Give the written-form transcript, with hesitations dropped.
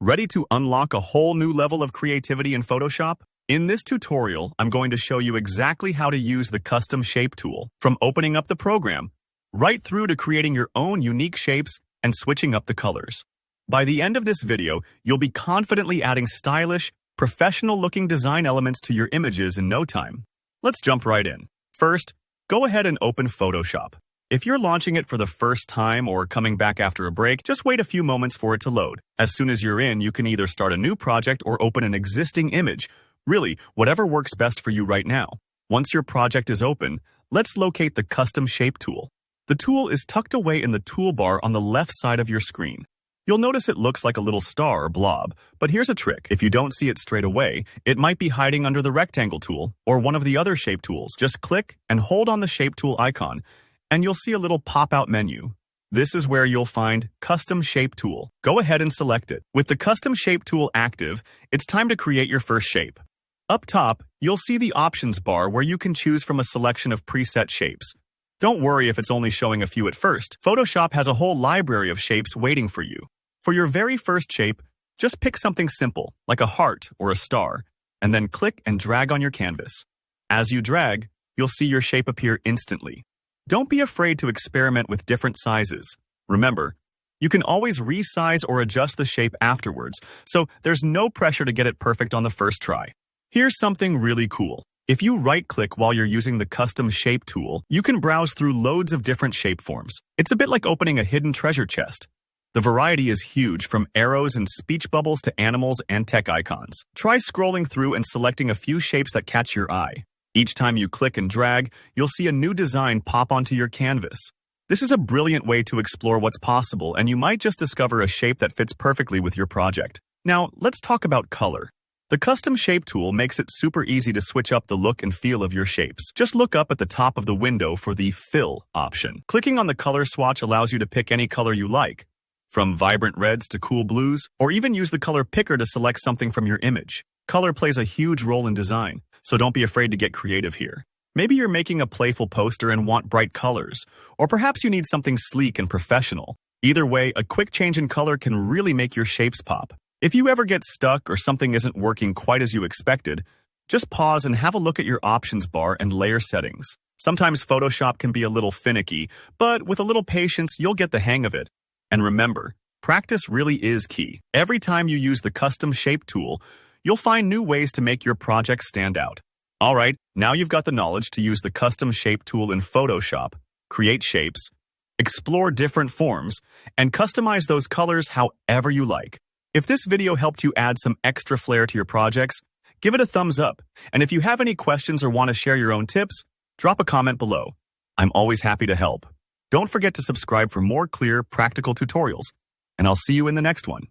Ready to unlock a whole new level of creativity in Photoshop? In this tutorial, I'm going to show you exactly how to use the custom shape tool, from opening up the program, right through to creating your own unique shapes and switching up the colors. By the end of this video, you'll be confidently adding stylish, professional-looking design elements to your images in no time. Let's jump right in. First, go ahead and open Photoshop. If you're launching it for the first time or coming back after a break, just wait a few moments for it to load. As soon as you're in, you can either start a new project or open an existing image. Really, whatever works best for you right now. Once your project is open, let's locate the Custom Shape tool. The tool is tucked away in the toolbar on the left side of your screen. You'll notice it looks like a little star or blob, but here's a trick. If you don't see it straight away, it might be hiding under the rectangle tool or one of the other shape tools. Just click and hold on the shape tool icon, and you'll see a little pop-out menu. This is where you'll find Custom Shape Tool. Go ahead and select it. With the Custom Shape Tool active, it's time to create your first shape. Up top, you'll see the options bar where you can choose from a selection of preset shapes. Don't worry if it's only showing a few at first. Photoshop has a whole library of shapes waiting for you. For your very first shape, just pick something simple, like a heart or a star, and then click and drag on your canvas. As you drag, you'll see your shape appear instantly. Don't be afraid to experiment with different sizes. Remember, you can always resize or adjust the shape afterwards, so there's no pressure to get it perfect on the first try. Here's something really cool. If you right-click while you're using the Custom Shape tool, you can browse through loads of different shape forms. It's a bit like opening a hidden treasure chest. The variety is huge, from arrows and speech bubbles to animals and tech icons. Try scrolling through and selecting a few shapes that catch your eye. Each time you click and drag, you'll see a new design pop onto your canvas. This is a brilliant way to explore what's possible, and you might just discover a shape that fits perfectly with your project. Now, let's talk about color. The Custom Shape tool makes it super easy to switch up the look and feel of your shapes. Just look up at the top of the window for the Fill option. Clicking on the color swatch allows you to pick any color you like, from vibrant reds to cool blues, or even use the color picker to select something from your image. Color plays a huge role in design, so don't be afraid to get creative here. Maybe you're making a playful poster and want bright colors, or perhaps you need something sleek and professional. Either way, a quick change in color can really make your shapes pop. If you ever get stuck or something isn't working quite as you expected, just pause and have a look at your options bar and layer settings. Sometimes Photoshop can be a little finicky, but with a little patience, you'll get the hang of it. And remember, practice really is key. Every time you use the Custom Shape tool, you'll find new ways to make your project stand out. All right, now you've got the knowledge to use the Custom Shape tool in Photoshop, create shapes, explore different forms, and customize those colors however you like. If this video helped you add some extra flair to your projects, give it a thumbs up. And if you have any questions or want to share your own tips, drop a comment below. I'm always happy to help. Don't forget to subscribe for more clear, practical tutorials, and I'll see you in the next one.